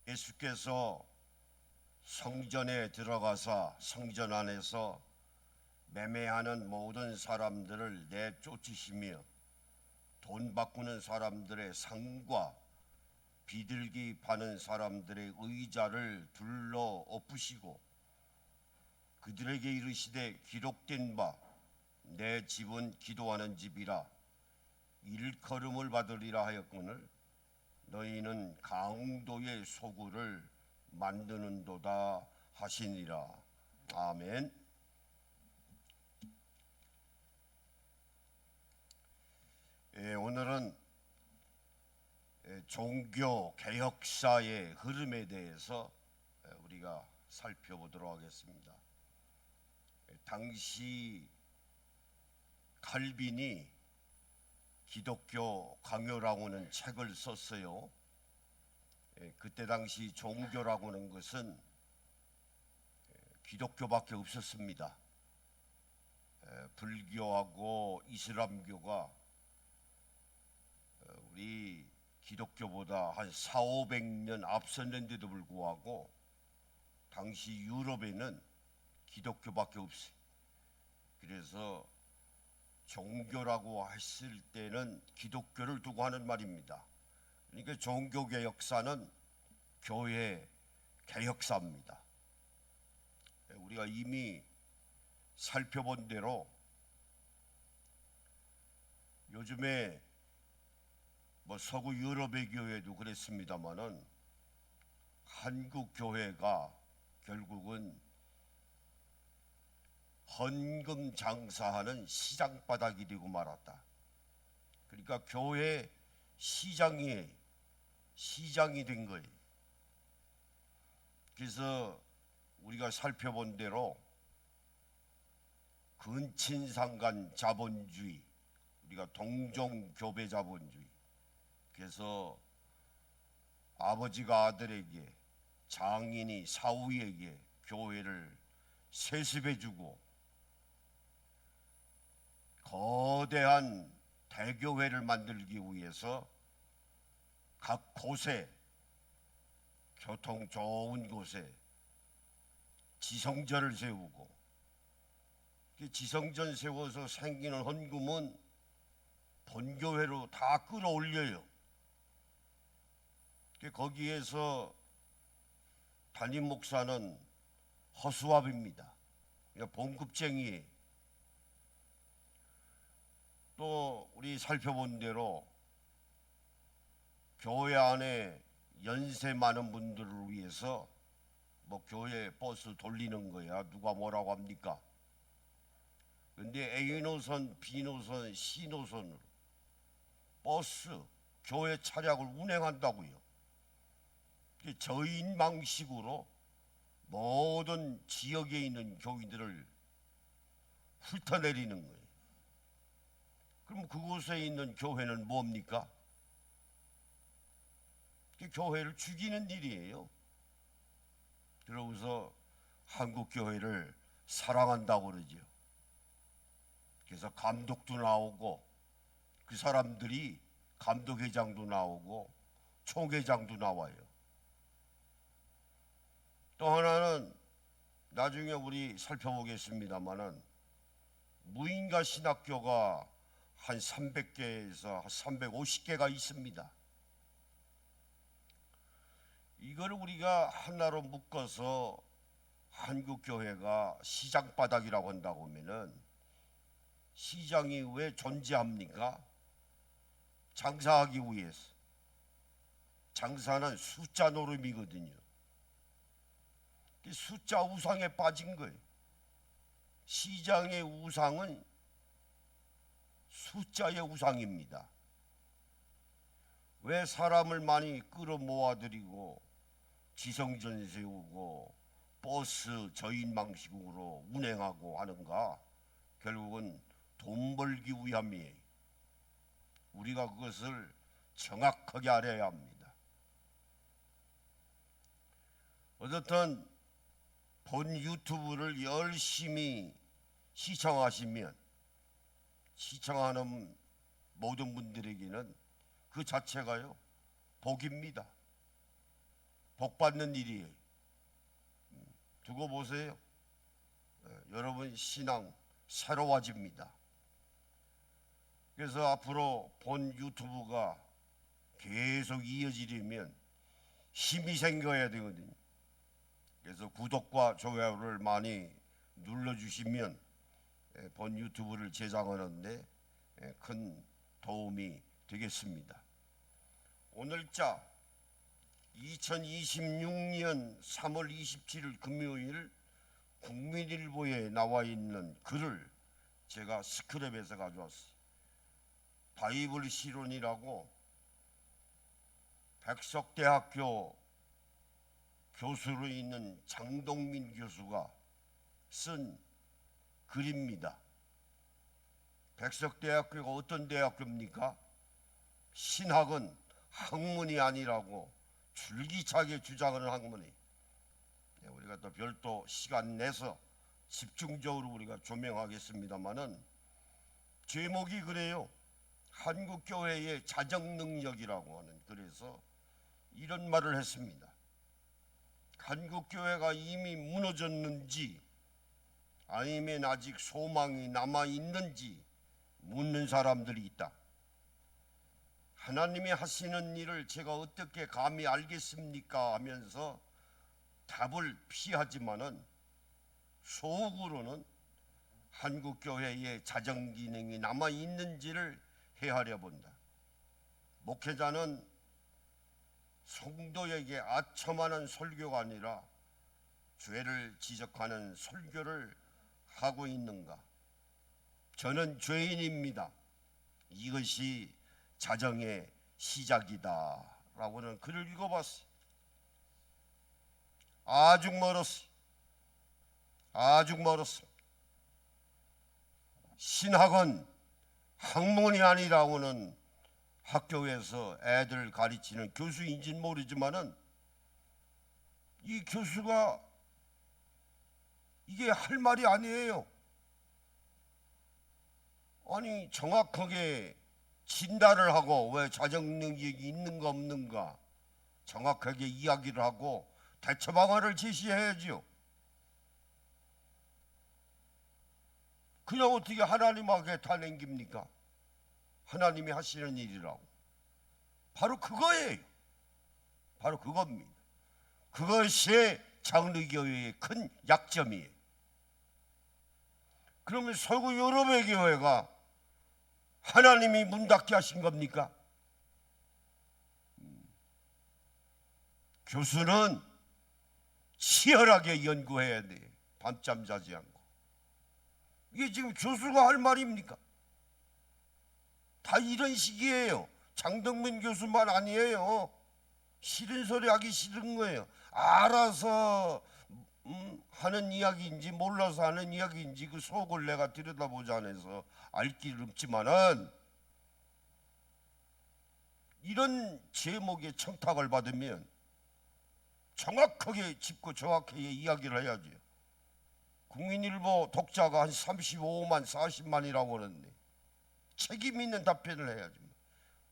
예수께서 성전에 들어가사 성전 안에서 매매하는 모든 사람들을 내쫓으시며 돈 바꾸는 사람들의 상과 비둘기 파는 사람들의 의자를 둘러 엎으시고 그들에게 이르시되 기록된 바 내 집은 기도하는 집이라 일컬음을 받으리라 하였거늘 너희는 강도의 소굴을 만드는도다 하시니라. 아멘. 오늘은 종교 개혁사의 흐름에 대해서 우리가 살펴보도록 하겠습니다. 당시 칼빈이 기독교 강요라고 하는 책을 썼어요. 그때 당시 종교라고 하는 것은 기독교밖에 없었습니다. 불교하고 이슬람교가 우리 기독교보다 한 400~500년 앞섰는데도 불구하고 당시 유럽에는 기독교밖에 없어요. 그래서 종교라고 했을 때는 기독교를 두고 하는 말입니다. 그러니까 종교개혁사는 교회 개혁사입니다. 우리가 이미 살펴본 대로 요즘에 서구 유럽의 교회도 그랬습니다마는 한국 교회가 결국은 헌금 장사하는 시장바닥이 되고 말았다. 그러니까 교회 시장이 된 거예요. 그래서 우리가 살펴본 대로 근친상간 자본주의, 우리가 동종교배 자본주의, 그래서 아버지가 아들에게, 장인이 사위에게 교회를 세습해주고 거대한 대교회를 만들기 위해서 각 곳에, 교통 좋은 곳에 지성전을 세우고, 지성전 세워서 생기는 헌금은 본교회로 다 끌어올려요. 거기에서 담임 목사는 허수아비입니다. 봉급쟁이에요. 또 우리 살펴본 대로 교회 안에 연세 많은 분들을 위해서 교회 버스 돌리는 거야. 누가 뭐라고 합니까? 근데 A 노선, B 노선, C 노선으로 버스, 교회 차량을 운행한다고요. 저인망식으로 모든 지역에 있는 교인들을 훑어내리는 거예요. 그럼 그곳에 있는 교회는 뭡니까? 교회를 죽이는 일이에요. 그러고서 한국 교회를 사랑한다고 그러죠. 그래서 감독도 나오고, 그 사람들이 감독회장도 나오고 총회장도 나와요. 또 하나는 나중에 우리 살펴보겠습니다마는 무인가 신학교가 한 300개에서 350개가 있습니다. 이걸 우리가 하나로 묶어서 한국교회가 시장바닥이라고 한다고 하면은, 시장이 왜 존재합니까? 장사하기 위해서. 장사는 숫자 노름이거든요. 숫자 우상에 빠진 거예요. 시장의 우상은 숫자의 우상입니다. 왜 사람을 많이 끌어모아들이고 지성전 세우고 버스 저인망식으로 운행하고 하는가? 결국은 돈 벌기 위함이에요. 우리가 그것을 정확하게 알아야 합니다. 어쨌든 본 유튜브를 열심히 시청하시면, 시청하는 모든 분들에게는 그 자체가요 복입니다. 복 받는 일이에요. 두고 보세요. 여러분 신앙 새로워집니다. 그래서 앞으로 본 유튜브가 계속 이어지려면 힘이 생겨야 되거든요. 그래서 구독과 좋아요를 많이 눌러주시면 본 유튜브를 제작하는데 큰 도움이 되겠습니다. 오늘자 2026년 3월 27일 금요일 국민일보에 나와 있는 글을 제가 스크랩에서 가져왔어요. 바이블 실론이라고 백석대학교 교수로 있는 장동민 교수가 쓴 글입니다. 백석대학교가 어떤 대학교입니까? 신학은 학문이 아니라고 줄기차게 주장하는 학문이. 우리가 또 별도 시간 내서 집중적으로 우리가 조명하겠습니다마는 제목이 그래요. 한국교회의 자정능력이라고 하는. 그래서 이런 말을 했습니다. 한국교회가 이미 무너졌는지 아니면 아직 소망이 남아있는지 묻는 사람들이 있다. 하나님이 하시는 일을 제가 어떻게 감히 알겠습니까? 하면서 답을 피하지만은 속으로는 한국교회의 자정기능이 남아있는지를 헤아려 본다. 목회자는 성도에게 아첨하는 설교가 아니라 죄를 지적하는 설교를 하고 있는가? 저는 죄인입니다. 이것이 자정의 시작이다 라고는 글을 읽어봤어요. 아주 멀었어요. 아주 멀었습니다. 신학은 학문이 아니라고는 학교에서 애들 가르치는 교수인지는 모르지만은 이 교수가 이게 할 말이 아니에요. 아니 정확하게 진단을 하고 왜 자정능력이 있는가 없는가 정확하게 이야기를 하고 대처 방안을 제시해야죠. 그냥 어떻게 하나님에게 다 남깁니까? 하나님이 하시는 일이라고. 바로 그거예요. 바로 그겁니다. 그것이 장로교회의 큰 약점이에요. 그러면 서구 유럽의 교회가 하나님이 문 닫게 하신 겁니까? 교수는 치열하게 연구해야 돼요. 밤잠 자지 않고. 이게 지금 교수가 할 말입니까? 다 이런 식이에요. 장동민 교수만 아니에요. 싫은 소리 하기 싫은 거예요. 알아서 하는 이야기인지 몰라서 하는 이야기인지 그 속을 내가 들여다보지 않아서 알 길은 없지만은 이런 제목의 청탁을 받으면 정확하게 짚고 정확하게 이야기를 해야죠. 국민일보 독자가 한 35만 40만이라고 하는데 책임 있는 답변을 해야죠.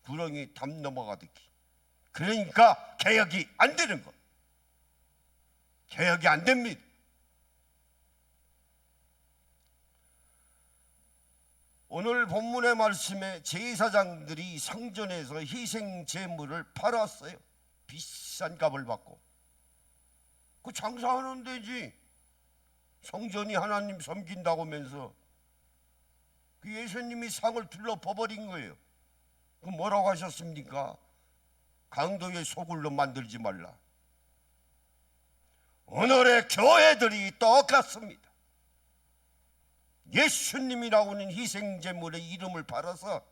구렁이 담 넘어가듯이. 그러니까 개혁이 안 되는 것. 개혁이 안 됩니다. 오늘 본문의 말씀에 제사장들이 성전에서 희생 제물을 팔았어요. 비싼 값을 받고. 그 장사하는 데지. 성전이 하나님 섬긴다고 하면서 그 예수님이 상을 둘러퍼버린 거예요. 그 뭐라고 하셨습니까? 강도의 소굴로 만들지 말라. 오늘의 교회들이 똑같습니다. 예수님이라고는 희생제물의 이름을 팔아서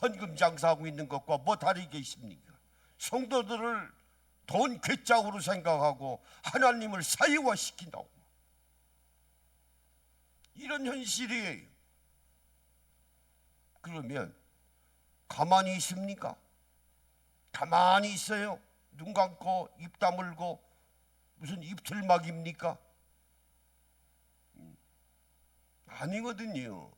헌금 장사하고 있는 것과 뭐 다르게 있습니까? 성도들을 돈 괴짝으로 생각하고 하나님을 사유화시킨다고. 이런 현실이에요. 그러면 가만히 있습니까? 가만히 있어요? 눈 감고 입 다물고 무슨 입틀막입니까? 아니거든요.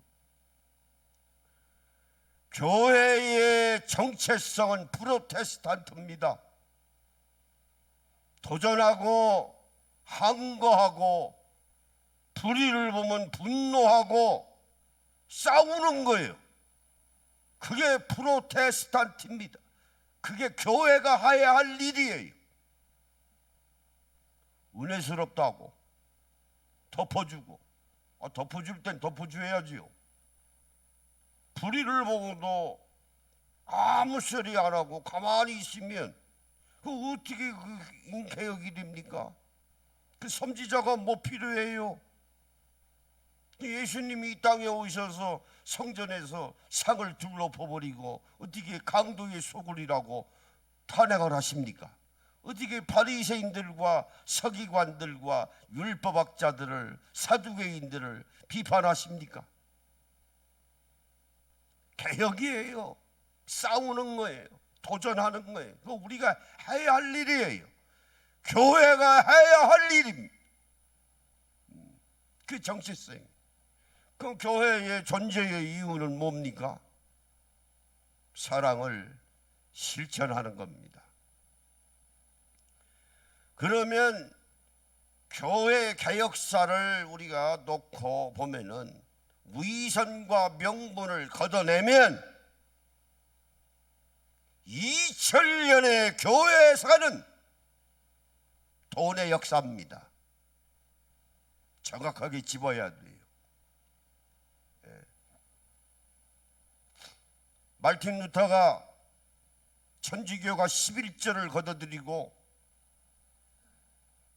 교회의 정체성은 프로테스탄트입니다. 도전하고 항거하고 불의를 보면 분노하고 싸우는 거예요. 그게 프로테스탄트입니다. 그게 교회가 해야 할 일이에요. 은혜스럽다고 덮어주고, 덮어줄 땐 덮어줘야지요. 불의를 보고도 아무 소리 안 하고 가만히 있으면 그 어떻게 그 인개혁이 됩니까? 그 선지자가 뭐 필요해요? 예수님이 이 땅에 오셔서 성전에서 상을 둘러퍼버리고 어떻게 강도의 소굴이라고 탄핵을 하십니까? 어떻게 바리새인들과 서기관들과 율법학자들을, 사두개인들을 비판하십니까? 개혁이에요. 싸우는 거예요. 도전하는 거예요. 그거 우리가 해야 할 일이에요. 교회가 해야 할 일입니다. 그 정체성. 그 교회의 존재의 이유는 뭡니까? 사랑을 실천하는 겁니다. 그러면 교회 개혁사를 우리가 놓고 보면은 위선과 명분을 걷어내면 2000년의 교회사는 돈의 역사입니다. 정확하게 집어야 돼요. 말틴 루터가 천주교가 11조를 걷어들이고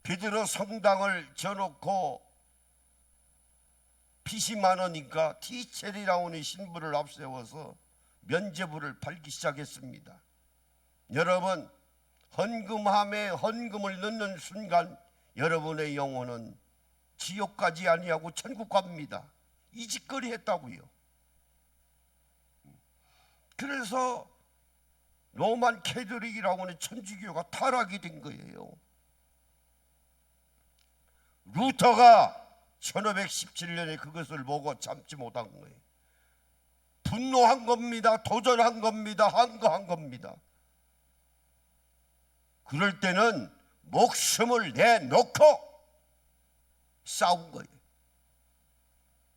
베드로 성당을 져놓고 빚이 많으니까 티체리라오니 신부를 앞세워서 면죄부를 팔기 시작했습니다. 여러분, 헌금함에 헌금을 넣는 순간 여러분의 영혼은 지옥까지 아니하고 천국 갑니다. 이 짓거리 했다고요. 그래서 로만 캐톨릭이라고 하는 천주교가 타락이 된 거예요. 루터가 1517년에 그것을 보고 참지 못한 거예요. 분노한 겁니다. 도전한 겁니다. 항거한 겁니다. 그럴 때는 목숨을 내놓고 싸운 거예요.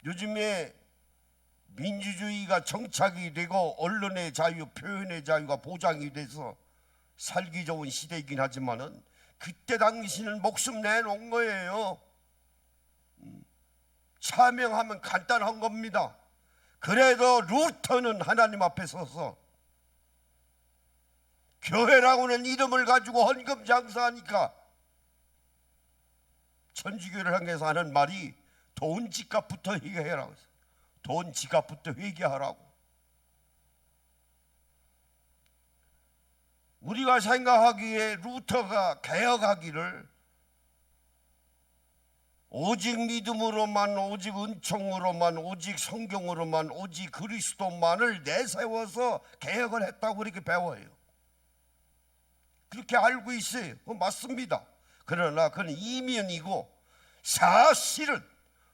요즘에 민주주의가 정착이 되고 언론의 자유, 표현의 자유가 보장이 돼서 살기 좋은 시대이긴 하지만은 그때 당시는 목숨 내놓은 거예요. 사명하면 간단한 겁니다. 그래도 루터는 하나님 앞에 서서 교회라고는 이름을 가지고 헌금 장사하니까 천주교를 향해서 하는 말이 돈 지갑부터 회개하라고 했어요. 돈 지갑부터 회개하라고. 우리가 생각하기에 루터가 개혁하기를 오직 믿음으로만, 오직 은총으로만, 오직 성경으로만, 오직 그리스도만을 내세워서 개혁을 했다고 그렇게 배워요. 그렇게 알고 있어요. 그건 맞습니다. 그러나 그건 이면이고 사실은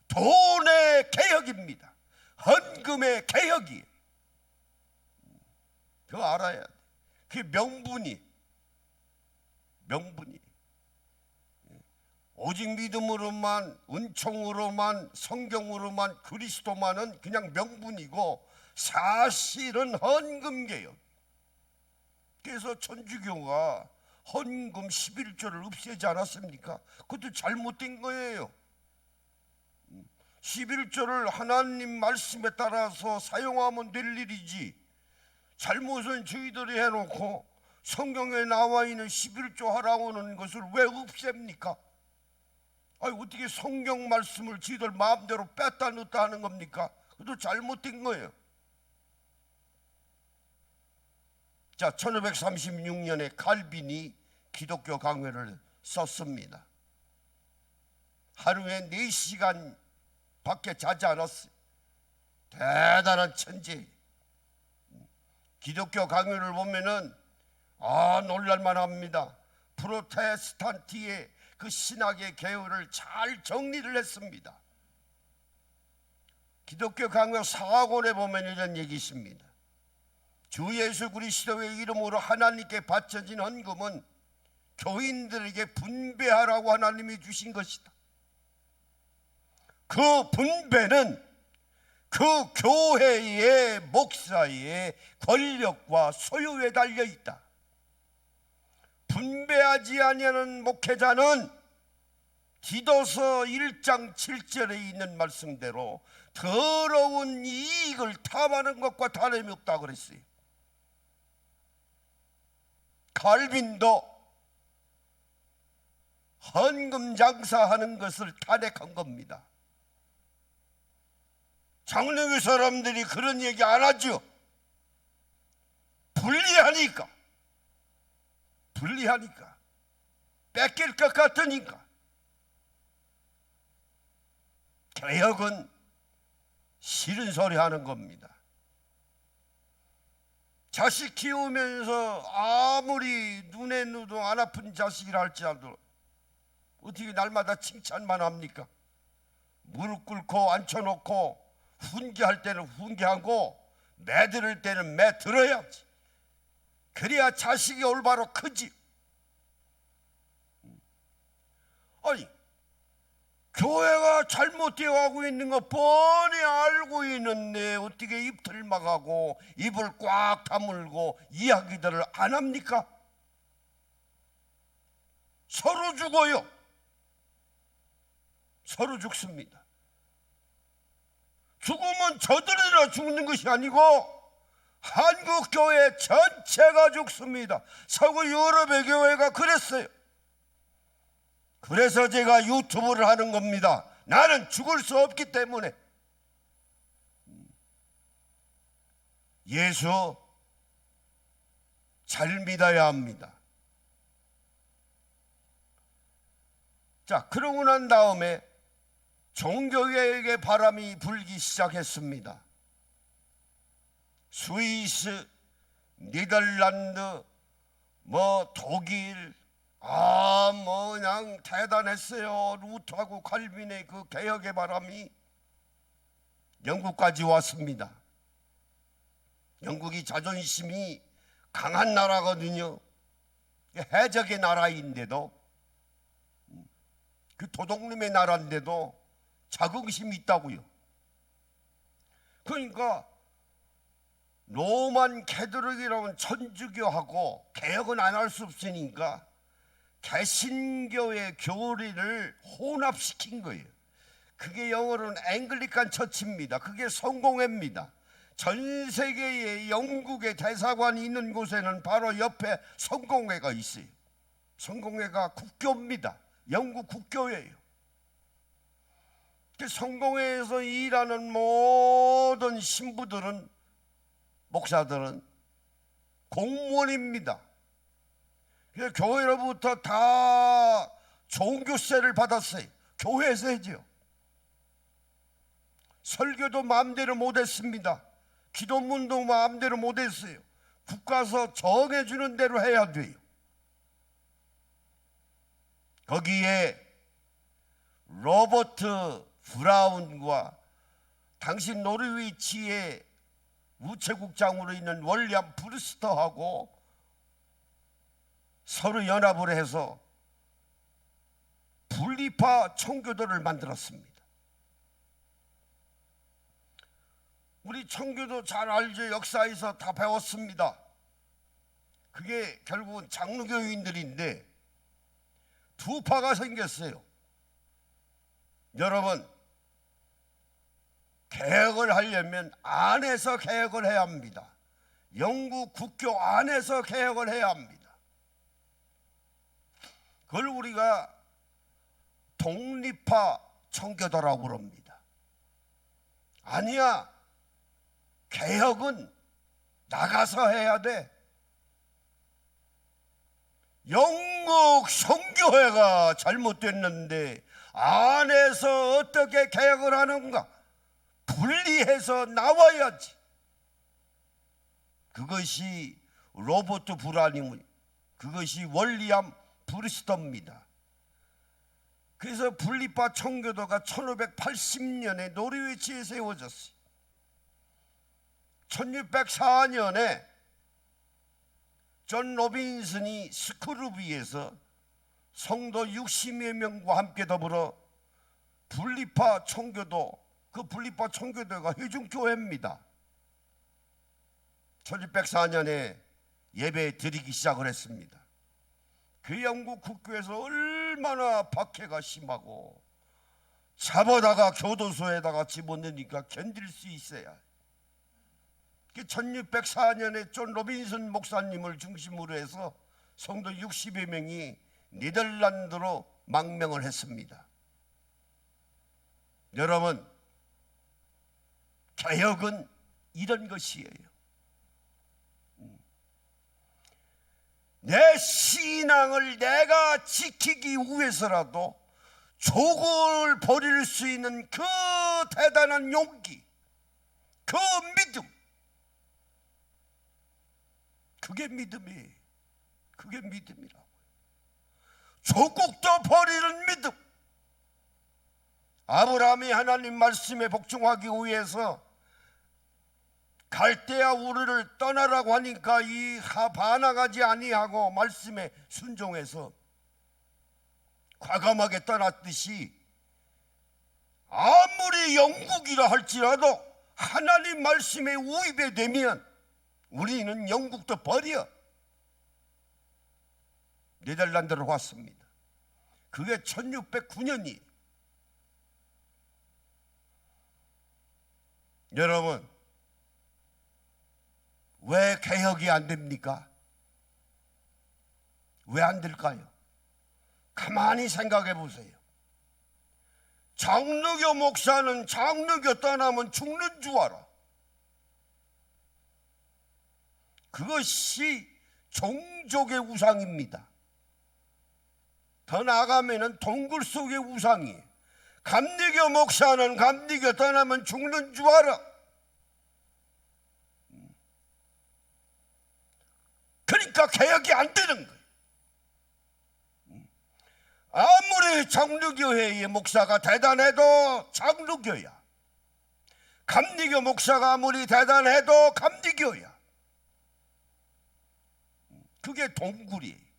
돈의 개혁입니다. 헌금의 개혁이에요. 그거 알아야 돼. 그게 명분이 오직 믿음으로만, 은총으로만, 성경으로만, 그리스도만은 그냥 명분이고 사실은 헌금개혁. 그래서 천주교가 헌금 11조를 없애지 않았습니까? 그것도 잘못된 거예요. 11조를 하나님 말씀에 따라서 사용하면 될 일이지, 잘못은 저희들이 해놓고 성경에 나와 있는 11조 하라고 하는 것을 왜 없앱니까? 아니, 어떻게 성경 말씀을 저희들 마음대로 뺐다 넣었다 하는 겁니까? 그것도 잘못된 거예요. 자, 1536년에 칼빈이 기독교 강요를 썼습니다. 하루에 4시간 밖에 자지 않았어요. 대단한 천재. 기독교 강요를 보면은 놀랄만 합니다. 프로테스탄트의 그 신학의 계율을 잘 정리를 했습니다. 기독교 강요 4권에 보면 이런 얘기 있습니다. 주 예수 그리스도의 이름으로 하나님께 바쳐진 헌금은 교인들에게 분배하라고 하나님이 주신 것이다. 그 분배는 그 교회의 목사의 권력과 소유에 달려 있다. 분배하지 아니하는 목회자는 디도서 1장 7절에 있는 말씀대로 더러운 이익을 탐하는 것과 다름이 없다 그랬어요. 칼빈도 헌금 장사하는 것을 탄핵한 겁니다. 장로교 사람들이 그런 얘기 안 하죠. 불리하니까 뺏길 것 같으니까. 개혁은 싫은 소리 하는 겁니다. 자식 키우면서 아무리 눈에 누도 안 아픈 자식이라 할지라도 어떻게 날마다 칭찬만 합니까? 무릎 꿇고 앉혀놓고 훈계할 때는 훈계하고 매들을 때는 매들어야지. 그래야 자식이 올바로 크지. 아니, 교회가 잘못되어 가고 있는 거 뻔히 알고 있는데 어떻게 입틀막하고 입을 꽉 다물고 이야기들을 안 합니까? 서로 죽어요. 서로 죽습니다. 죽으면 저들이나 죽는 것이 아니고 한국교회 전체가 죽습니다. 서구 유럽의 교회가 그랬어요. 그래서 제가 유튜브를 하는 겁니다. 나는 죽을 수 없기 때문에. 예수 잘 믿어야 합니다. 자, 그러고 난 다음에 종교개혁의 바람이 불기 시작했습니다. 스위스, 네덜란드, 독일, 그냥 대단했어요. 루터하고 칼빈의 그 개혁의 바람이 영국까지 왔습니다. 영국이 자존심이 강한 나라거든요. 해적의 나라인데도, 그 도둑놈의 나라인데도 자긍심이 있다고요. 그러니까 로만 캐톨릭이라는 천주교하고 개혁은 안 할 수 없으니까 개신교의 교리를 혼합시킨 거예요. 그게 영어로는 앵글리칸 처치입니다. 그게 성공회입니다. 전 세계의 영국의 대사관이 있는 곳에는 바로 옆에 성공회가 있어요. 성공회가 국교입니다. 영국 국교예요. 성공회에서 일하는 모든 신부들은, 목사들은 공무원입니다. 그래서 교회로부터 다 종교세를 받았어요. 교회세죠. 설교도 마음대로 못했습니다. 기도문도 마음대로 못했어요. 국가에서 정해주는 대로 해야 돼요. 거기에 로버트 브라운과 당시 노르위치의 우체국장으로 있는 월리엄 브루스터하고 서로 연합을 해서 분리파 청교도를 만들었습니다. 우리 청교도 잘 알죠. 역사에서 다 배웠습니다. 그게 결국은 장로교인들인데 두 파가 생겼어요. 여러분, 개혁을 하려면 안에서 개혁을 해야 합니다. 영국 국교 안에서 개혁을 해야 합니다. 그걸 우리가 독립파 청교도라고 그럽니다. 아니야, 개혁은 나가서 해야 돼. 영국 선교회가 잘못됐는데 안에서 어떻게 개혁을 하는가? 분리해서 나와야지. 그것이 로버트 브라닝, 그것이 월리엄 브루스터입니다. 그래서 분리파 청교도가 1580년에 노르위치에 세워졌어요. 1604년에 존 로빈슨이 스크루비에서 성도 60여 명과 함께 더불어 분리파 청교도, 그 분리파 청교도가 회중교회입니다. 1604년에 예배 드리기 시작을 했습니다. 그 영국 국교에서 얼마나 박해가 심하고 잡아다가 교도소에다가 집어넣으니까 견딜 수 있어야. 1604년에 존 로빈슨 목사님을 중심으로 해서 성도 60여 명이 네덜란드로 망명을 했습니다. 여러분, 개혁은 이런 것이에요. 내 신앙을 내가 지키기 위해서라도 족을 버릴 수 있는 그 대단한 용기, 그 믿음, 그게 믿음이에요. 그게 믿음이라고요. 조국도 버리는 믿음. 아브라함이 하나님 말씀에 복종하기 위해서 갈대아 우르를 떠나라고 하니까 이 반항하지 아니하고 말씀에 순종해서 과감하게 떠났듯이, 아무리 영국이라 할지라도 하나님 말씀에 우입이 되면 우리는 영국도 버려 네덜란드로 왔습니다. 그게 1609년이에요. 여러분, 왜 개혁이 안 됩니까? 왜 안 될까요? 가만히 생각해 보세요. 장로교 목사는 장로교 떠나면 죽는 줄 알아. 그것이 종족의 우상입니다. 더 나아가면 동굴 속의 우상이에요. 감리교 목사는 감리교 떠나면 죽는 줄 알아. 그러니까 개혁이 안 되는 거예요. 아무리 장로교회의 목사가 대단해도 장로교야. 감리교 목사가 아무리 대단해도 감리교야. 그게 동굴이에요.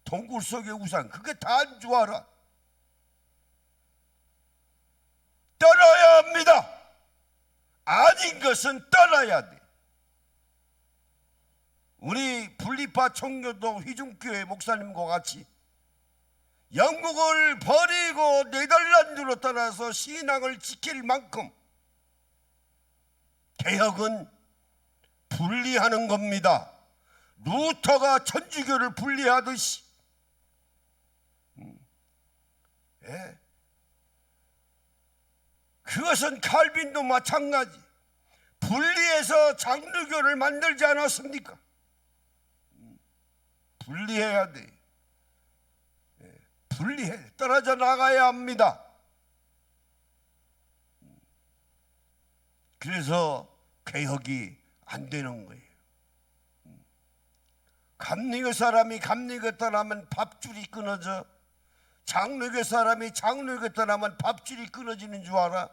동굴 속의 우상. 그게 다인 줄 알아. 떠나야 합니다. 아닌 것은 떠나야 돼. 우리 분리파 청교도 회중교회 목사님과 같이 영국을 버리고 네덜란드로 떠나서 신앙을 지킬 만큼 개혁은 분리하는 겁니다. 루터가 천주교를 분리하듯이. 예. 그것은 칼빈도 마찬가지. 분리해서 장로교를 만들지 않았습니까? 분리해야 돼. 분리해. 떨어져 나가야 합니다. 그래서 개혁이 안 되는 거예요. 감리교 사람이 감리교 떠나면 밥줄이 끊어져. 장로교 사람이 장로교 떠나면 밥줄이 끊어지는 줄 알아?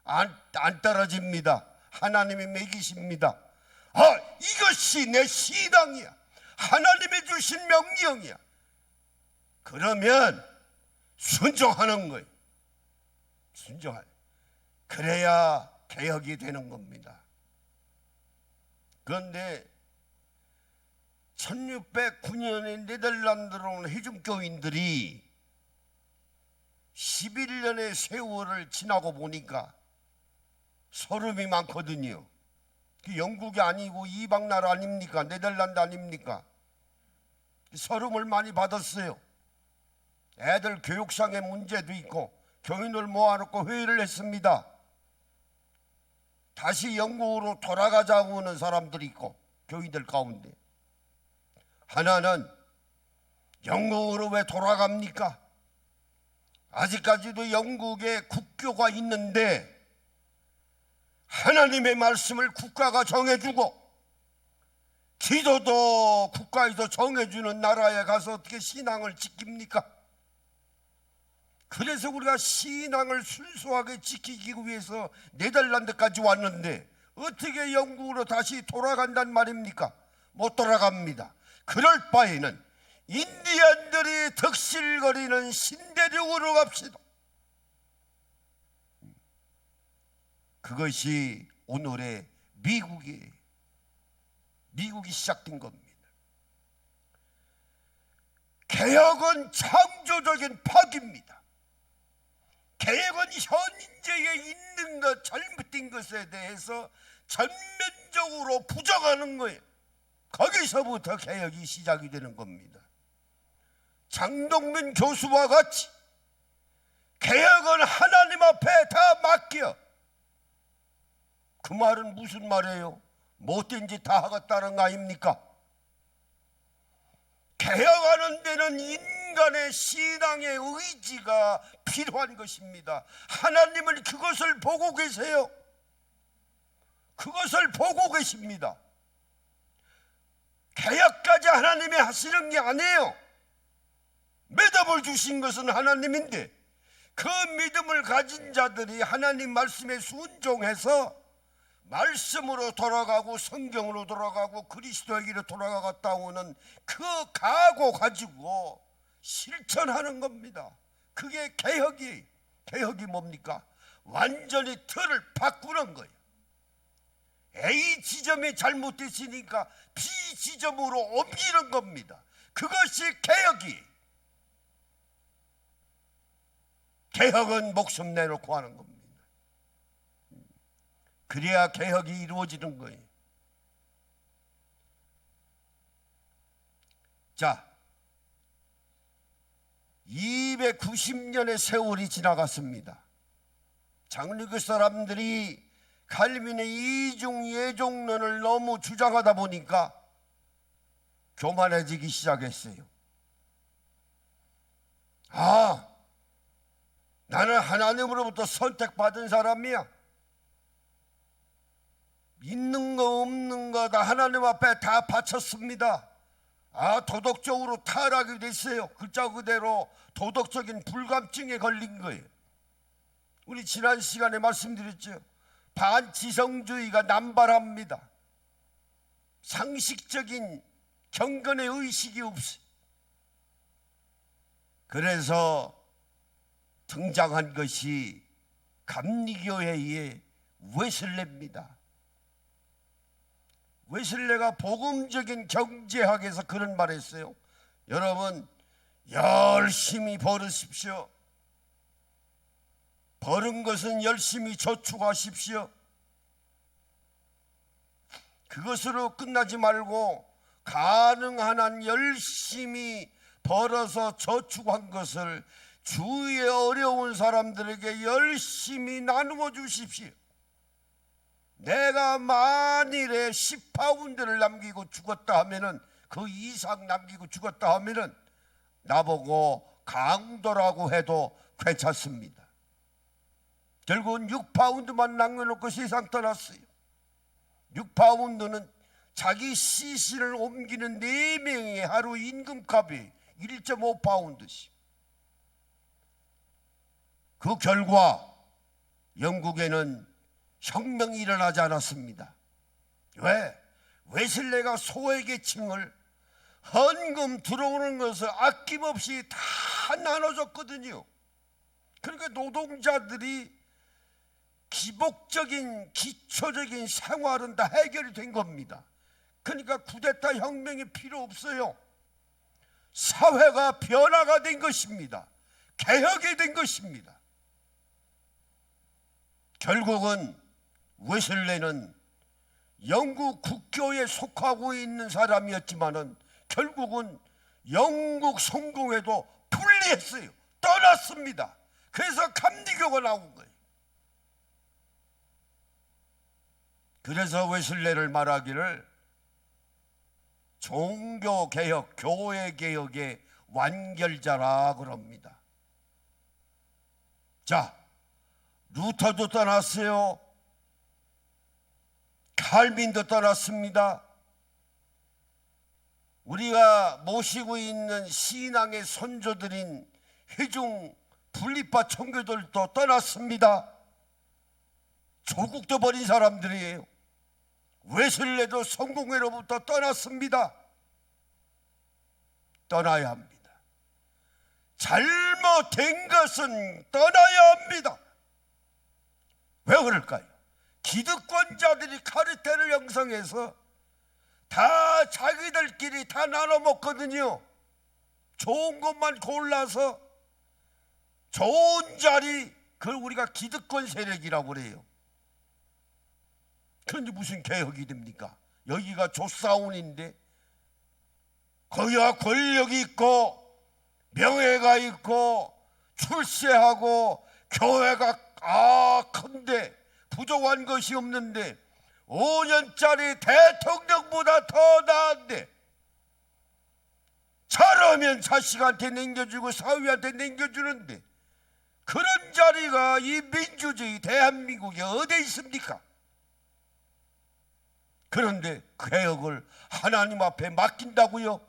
안 떨어집니다. 하나님이 먹이십니다. 이것이 내 신앙이야. 하나님이 주신 명령이야. 그러면 순종하는 거예요. 순종하는. 그래야 개혁이 되는 겁니다. 그런데 1609년에 네덜란드로 온 회중교인들이 11년의 세월을 지나고 보니까 서름이 많거든요. 영국이 아니고 이방 나라 아닙니까? 네덜란드 아닙니까? 서름을 많이 받았어요. 애들 교육상의 문제도 있고 교인을 모아놓고 회의를 했습니다. 다시 영국으로 돌아가자고 하는 사람들이 있고, 교인들 가운데 하나는 영국으로 왜 돌아갑니까? 아직까지도 영국에 국교가 있는데 하나님의 말씀을 국가가 정해주고 기도도 국가에서 정해주는 나라에 가서 어떻게 신앙을 지킵니까? 그래서 우리가 신앙을 순수하게 지키기 위해서 네덜란드까지 왔는데 어떻게 영국으로 다시 돌아간단 말입니까? 못 돌아갑니다. 그럴 바에는 인디안들이 득실거리는 신대륙으로 갑시다. 그것이 오늘의 미국이 시작된 겁니다. 개혁은 창조적인 파기입니다. 개혁은 현재에 있는 것, 잘못된 것에 대해서 전면적으로 부정하는 거예요. 거기서부터 개혁이 시작이 되는 겁니다. 장동민 교수와 같이 개혁은 하나님 앞에 다 맡겨. 그 말은 무슨 말이에요? 못된 짓 다 하겠다는 거 아닙니까? 개혁하는 데는 인간의 신앙의 의지가 필요한 것입니다. 하나님은 그것을 보고 계세요. 그것을 보고 계십니다. 개혁까지 하나님이 하시는 게 아니에요. 믿음을 주신 것은 하나님인데 그 믿음을 가진 자들이 하나님 말씀에 순종해서 말씀으로 돌아가고 성경으로 돌아가고 그리스도에게로 돌아갔다 오는 그 각오 가지고 실천하는 겁니다. 그게 개혁이 뭡니까? 완전히 틀을 바꾸는 거예요. A 지점이 잘못됐으니까 B 지점으로 옮기는 겁니다. 그것이 개혁은 목숨 내놓고 하는 겁니다. 그래야 개혁이 이루어지는 거예요. 자, 290년의 세월이 지나갔습니다. 장르교 사람들이 칼빈의 이중예종론을 너무 주장하다 보니까 교만해지기 시작했어요. 나는 하나님으로부터 선택받은 사람이야. 있는 거 없는 거 다 하나님 앞에 다 바쳤습니다. 도덕적으로 타락이 됐어요. 글자 그대로 도덕적인 불감증에 걸린 거예요. 우리 지난 시간에 말씀드렸죠. 반지성주의가 남발합니다. 상식적인 경건의 의식이 없어요. 그래서 등장한 것이 감리교회의 웨슬레입니다. 웨슬레가 복음적인 경제학에서 그런 말을 했어요. 여러분 열심히 벌으십시오. 버는 것은 열심히 저축하십시오. 그것으로 끝나지 말고 가능한 한 열심히 벌어서 저축한 것을 주위에 어려운 사람들에게 열심히 나누어 주십시오. 내가 만일에 10파운드를 남기고 죽었다 하면은 그 이상 남기고 죽었다 하면은 나보고 강도라고 해도 괜찮습니다. 결국은 6파운드만 남겨놓고 세상 떠났어요. 6파운드는 자기 시신을 옮기는 4명의 하루 임금값이 1.5파운드씩. 그 결과 영국에는 혁명이 일어나지 않았습니다. 왜? 웨슬레가 소외계층을 헌금 들어오는 것을 아낌없이 다 나눠줬거든요. 그러니까 노동자들이 기복적인 기초적인 생활은 다 해결이 된 겁니다. 그러니까 쿠데타 혁명이 필요 없어요. 사회가 변화가 된 것입니다. 개혁이 된 것입니다. 결국은 웨슬레는 영국 국교에 속하고 있는 사람이었지만은 결국은 영국 성공회도 분리했어요. 떠났습니다. 그래서 감리교가 나온 거예요. 그래서 웨슬레를 말하기를 종교개혁, 교회개혁의 완결자라 그럽니다. 자, 루터도 떠났어요. 칼빈도 떠났습니다. 우리가 모시고 있는 신앙의 선조들인 회중 분리파 청교들도 떠났습니다. 조국도 버린 사람들이에요. 웨슬레도 성공회로부터 떠났습니다. 떠나야 합니다. 잘못된 것은 떠나야 합니다. 왜 그럴까요? 기득권자들이 카르텔을 형성해서 다 자기들끼리 다 나눠 먹거든요. 좋은 것만 골라서 좋은 자리, 그걸 우리가 기득권 세력이라고 그래요. 그런데 무슨 개혁이 됩니까? 여기가 조사원인데 거기가 권력이 있고 명예가 있고 출세하고 교회가 큰데 부족한 것이 없는데 5년짜리 대통령보다 더 나은데 잘하면 자식한테 남겨주고 사위한테 남겨주는데 그런 자리가 이 민주주의 대한민국에 어디 있습니까? 그런데 개혁을 하나님 앞에 맡긴다고요?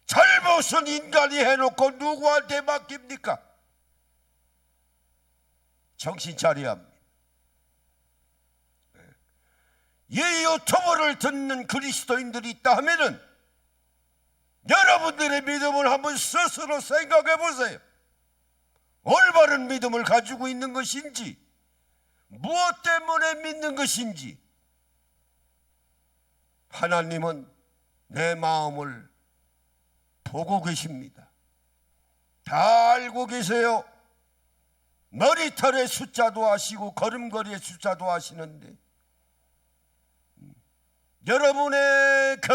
잘못은 인간이 해놓고 누구한테 맡깁니까? 정신 차려야 합니다. 이 유튜브를 듣는 그리스도인들이 있다 하면은 여러분들의 믿음을 한번 스스로 생각해 보세요. 올바른 믿음을 가지고 있는 것인지, 무엇 때문에 믿는 것인지. 하나님은 내 마음을 보고 계십니다. 다 알고 계세요. 머리털의 숫자도 아시고 걸음걸이의 숫자도 아시는데 여러분의 그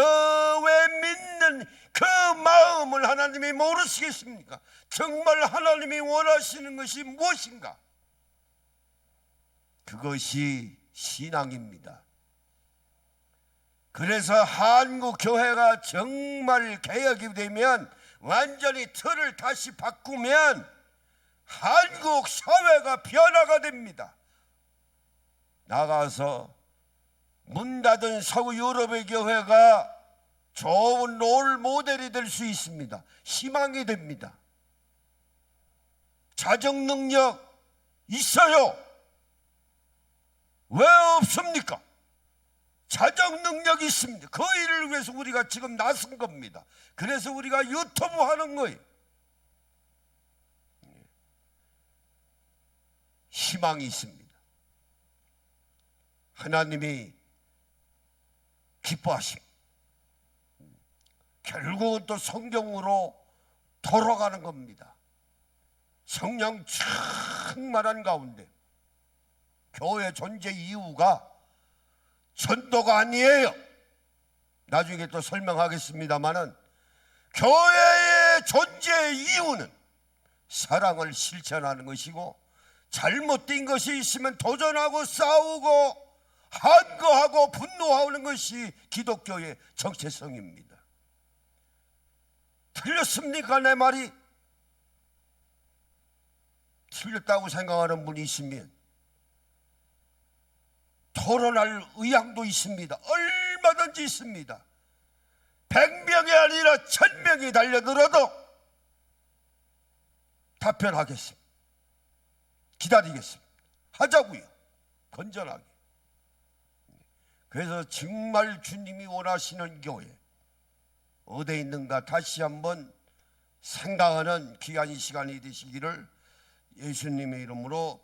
왜 믿는 그 마음을 하나님이 모르시겠습니까? 정말 하나님이 원하시는 것이 무엇인가? 그것이 신앙입니다. 그래서 한국 교회가 정말 개혁이 되면, 완전히 틀을 다시 바꾸면 한국 사회가 변화가 됩니다. 나가서 문 닫은 서구 유럽의 교회가 좋은 롤 모델이 될 수 있습니다. 희망이 됩니다. 자정 능력 있어요. 왜 없습니까? 자정 능력이 있습니다. 그 일을 위해서 우리가 지금 나선 겁니다. 그래서 우리가 유튜브 하는 거예요. 희망이 있습니다. 하나님이 기뻐하십니다. 결국은 또 성경으로 돌아가는 겁니다. 성령 충만한 가운데 교회 존재 이유가 전도가 아니에요. 나중에 또 설명하겠습니다마는 교회의 존재의 이유는 사랑을 실천하는 것이고, 잘못된 것이 있으면 도전하고 싸우고 한거하고 분노하는 것이 기독교의 정체성입니다. 틀렸습니까? 내 말이 틀렸다고 생각하는 분이 있으면 토론할 의향도 있습니다. 얼마든지 있습니다. 100명이 아니라 1000명이 달려들어도 답변하겠습니다. 기다리겠습니다. 하자고요. 건전하게. 그래서 정말 주님이 원하시는 교회 어디에 있는가 다시 한번 생각하는 귀한 시간이 되시기를 예수님의 이름으로